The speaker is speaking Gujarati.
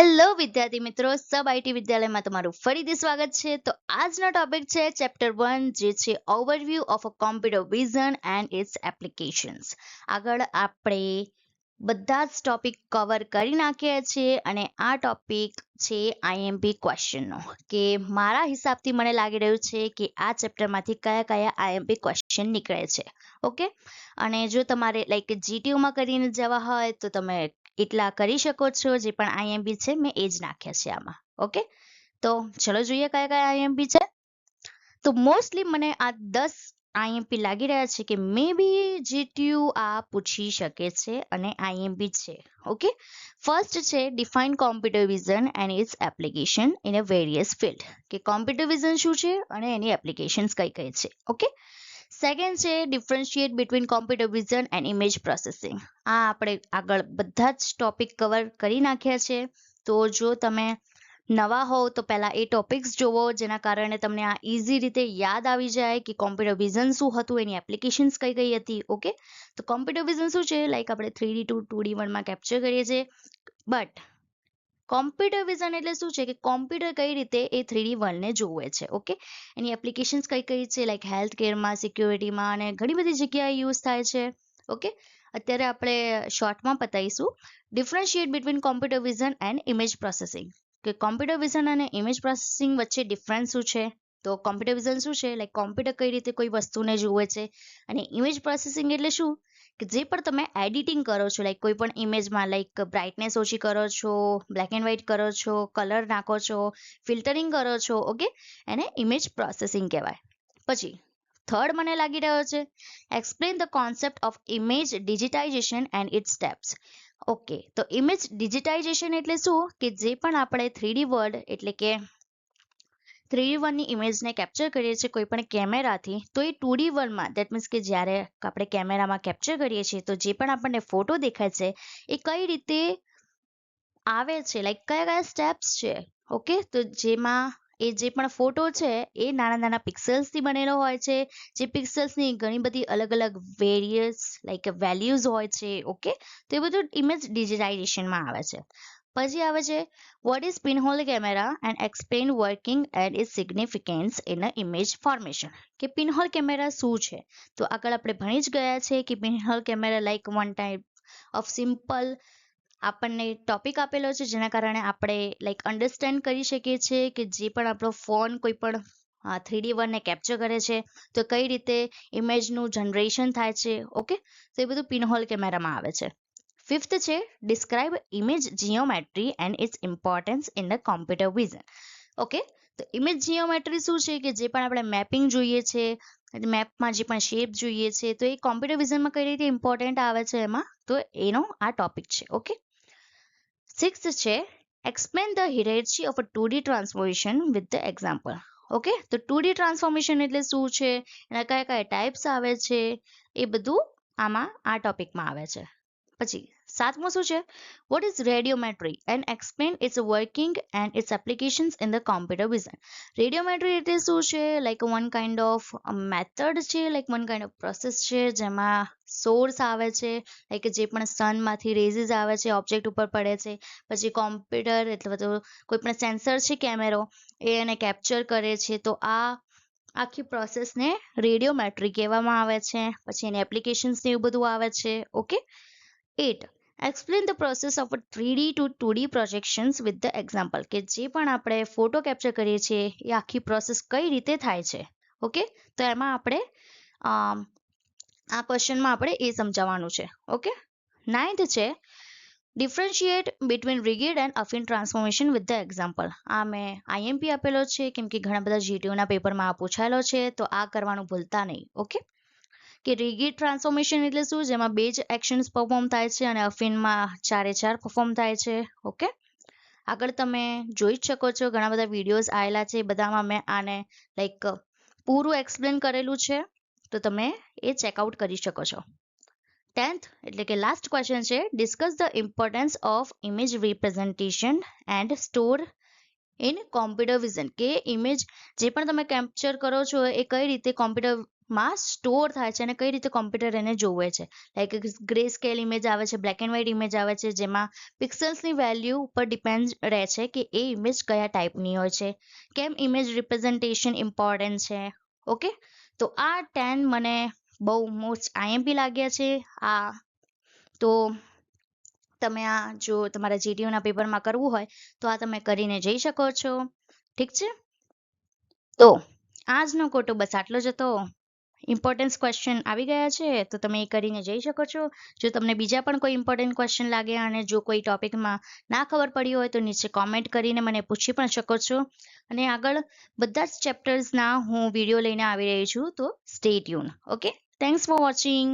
હેલો વિદ્યાર્થી મિત્રો, સબ આઈટી વિદ્યાલયમાં તમારું ફરીથી સ્વાગત છે. તો આજનો ટોપિક છે ચેપ્ટર 1, જે છે overview of a computer vision and its applications. આગળ આપણે બધા જ ટોપિક કવર કરી નાખ્યા છીએ અને આ ટોપિક છે આઈએમપી ક્વેશ્ચનનો. કે મારા હિસાબથી મને લાગી રહ્યું છે કે આ ચેપ્ટરમાંથી કયા કયા આઈએમપી ક્વેશ્ચન નીકળે છે. ઓકે, અને જો તમારે લાઈક જીટીયુમાં કરીને જવા હોય તો તમે એટલા કરી શકો છો. જે પણ આઈએમપી છે મેં એ જ નાખ્યા છે આમાં. ઓકે, તો ચલો જોઈએ કયા કયા આઈએમપી છે. તો મોસ્ટલી મને આ 10 આઈએમપી લાગી રહ્યા છે કે મે બી જીટીયુ આ પૂછી શકે છે અને આઈએમપી છે. ઓકે, ફર્સ્ટ છે define computer vision and its application in a various field. કે કોમ્પ્યુટર વિઝન શું છે અને એની એપ્લિકેશન્સ કઈ કઈ છે. ઓકે, સેકન્ડ છે differentiate between computer vision and image processing. આ આપણે આગળ બધા જ ટોપિક કવર કરી નાખ્યા છે. તો જો તમે નવા હોવ તો પહેલા એ ટોપિક્સ જોવો, જેના કારણે તમને આ ઇઝી રીતે યાદ આવી જાય કે કોમ્પ્યુટર વિઝન શું હતું, એની એપ્લિકેશન્સ કઈ કઈ હતી. ઓકે, તો કોમ્પ્યુટર વિઝન શું છે, લાઈક આપણે 3D ટુ 2D વર્લ્ડમાં કેપ્ચર કરીએ છીએ. બટ કોમ્પ્યુટર વિઝન એટલે શું છે કે કોમ્પ્યુટર કઈ રીતે એ 3D વર્લ્ડને જોવે છે. ઓકે, એની એપ્લિકેશન્સ કઈ કઈ છે, લાઈક હેલ્થ કેરમાં, સિક્યોરિટીમાં અને ઘણી બધી જગ્યાએ યુઝ થાય છે. ઓકે, અત્યારે આપણે શોર્ટમાં પતાવીશું. Differentiate between computer vision and image processing. કે કોમ્પ્યુટર વિઝન અને ઇમેજ પ્રોસેસિંગ વચ્ચે ડિફરન્સ શું છે. તો કોમ્પ્યુટર વિઝન શું છે, લાઈક કોમ્પ્યુટર કઈ રીતે કોઈ વસ્તુને જુએ છે, અને ઇમેજ પ્રોસેસિંગ એટલે શું કે જે પણ તમે એડિટિંગ કરો છો, લાઈક કોઈ પણ ઇમેજમાં લાઈક બ્રાઇટનેસ ઓછી કરો છો, બ્લેક એન્ડ વ્હાઇટ કરો છો, કલર નાખો છો, ફિલ્ટરિંગ કરો છો. ઓકે, એને ઇમેજ પ્રોસેસિંગ કહેવાય. પછી થર્ડ મને લાગી રહ્યો છે explain the concept of image digitization and its steps. Okay, તો ઇમેજ ડિજિટાઇઝેશન એટલે શું કે જે પણ આપણે 3D વર્લ્ડ એટલે કે 3D વર્લ્ડની ઇમેજને કેપ્ચર કરીએ છીએ કોઈ પણ કેમેરાથી, તો એ 2D વર્લ્ડમાં દેટ મીન્સ કે જ્યારે આપણે કેમેરામાં કેપ્ચર કરીએ છીએ તો જે પણ આપણને ફોટો દેખાય છે એ કઈ રીતે આવે છે, લાઈક કયા કયા સ્ટેપ્સ છે. ઓકે, તો જેમાં એ જે પણ ફોટો છે એ નાના નાના પિક્સલ્સથી બનેલો હોય છે, જે પિક્સલ્સની ઘણી બધી અલગ અલગ વેરિયસ લાઈક વેલ્યુઝ હોય છે. ઓકે, તો એ બધું ઇમેજ ડિજિટાઇઝેશનમાં આવે છે. પછી આવે છે what is pinhole camera and explain working and its significance in a image formation. કે પિનહોલ કેમેરા શું છે, તો આગળ આપણે ભણી જ ગયા છે કે pinhole camera like one type of simple આપણને ટોપિક આપેલો છે, જેના કારણે આપણે લાઈક અન્ડરસ્ટેન્ડ કરી શકીએ છીએ કે જે પણ આપણો ફોન કોઈ પણ 3D વર્લ્ડને કેપ્ચર કરે છે તો કઈ રીતે ઇમેજનું જનરેશન થાય છે. ઓકે, તો એ બધું પિનહોલ કેમેરામાં આવે છે. ફિફ્થ છે describe image geometry and its importance in the computer vision. Okay, તો ઇમેજ જીઓમેટ્રી શું છે કે જે પણ આપણે મેપિંગ જોઈએ છે, મેપમાં જે પણ શેપ જોઈએ છે, તો એ કોમ્પ્યુટર વિઝનમાં કઈ રીતે ઇમ્પોર્ટન્ટ આવે છે એમાં, તો એનો આ ટોપિક છે. ઓકે, સિક્સ્થ છે explain the hierarchy of a 2D transformation with the example. Okay, તો 2D ટ્રાન્સફોર્મેશન એટલે શું છે, એના કયા કયા ટાઈપ્સ આવે છે, એ બધું આમાં આ ટોપિકમાં આવે છે. પછી સાતમું શું છે what is radiometry and explain its working and its applications in the computer vision. Radiometry એટલે શું છે, like one kind of method છે, like one kind of process છે જેમાં સોર્સ આવે છે, લાઈક જે પણ સનમાંથી રેઝીસ આવે છે ઓબ્જેક્ટ ઉપર પડે છે, પછી કોમ્પ્યુટર એટલે તો કોઈ પણ સેન્સર છે કેમેરો એ એને કેપ્ચર કરે છે, તો આ આખી પ્રોસેસને રેડિયોમેટ્રી કહેવામાં આવે છે. પછી એની એપ્લિકેશન્સ ને એવું બધું આવે છે. Okay, 8 explain the process of 3D to 2D projections with the example. કે જે પણ આપણે ફોટો કેપ્ચર કરીએ છીએ એ આખી પ્રોસેસ કઈ રીતે થાય છે. ઓકે, તો એમાં આપણે આ ક્વેશ્ચનમાં આપણે એ સમજાવવાનું છે. ઓકે, 9th છે differentiate between rigid and affine transformation with the example. આ મેં આઈએમપી આપેલો છે કેમ કે ઘણા બધા જીટીયુના પેપરમાં આ પૂછાયેલો છે, તો આ કરવાનું ભૂલતા નહીં. ઓકે, કે રિગિડ ટ્રાન્સફોર્મેશન એટલે શું, જેમાં બે જ એક્શન્સ પરફોર્મ થાય છે અને અફિનમાં 4 પરફોર્મ થાય છે. ઓકે, આગળ તમે જોઈ જ શકો છો ઘણા બધા વિડીયોઝ આવેલા છે, બધામાં મેં આને લાઈક પૂરું એક્સપ્લેન કરેલું છે, તો તમે એ ચેકઆઉટ કરી શકો છો. 10th એટલે કે લાસ્ટ ક્વેશ્ચન છે discuss the importance of image representation and store in computer vision. કે ઇમેજ જે પણ તમે કેપ્ચર કરો છો એ કઈ રીતે કોમ્પ્યુટર માં સ્ટોર થાય છે અને કઈ રીતે કોમ્પ્યુટર એને જોવે છે. લાઈક ગ્રે સ્કેલ ઇમેજ આવે છે, બ્લેક એન્ડ વ્હાઇટ ઇમેજ આવે છે, જેમાં પિક્સલ્સની વેલ્યુ ઉપર ડિપેન્ડ રહે છે કે એ ઇમેજ કયા ટાઈપની હોય છે, કેમ ઇમેજ રિપ્રેઝન્ટેશન ઇમ્પોર્ટન્ટ છે. ઓકે, તો આ 10 મને બહુ મોસ્ટ આઈએમપી લાગ્યા છે. આ તો તમે આ જો તમારા જીટીયુના પેપરમાં કરવું હોય તો આ તમે કરીને જઈ શકો છો. ઠીક છે, તો આજનો કોટો બસ આટલો જ હતો. ઇમ્પોર્ટન્સ ક્વેશ્ચન આવી ગયા છે તો તમે એ કરીને જઈ શકો છો. જો તમને બીજા પણ કોઈ ઇમ્પોર્ટન્ટ ક્વેશ્ચન લાગે અને જો કોઈ ટોપિકમાં ના ખબર પડી હોય તો નીચે કોમેન્ટ કરીને મને પૂછી પણ શકો છો. અને આગળ બધા જ ચેપ્ટર્સના હું વિડીયો લઈને આવી રહી છું, તો stay tune. Okay, thanks for watching.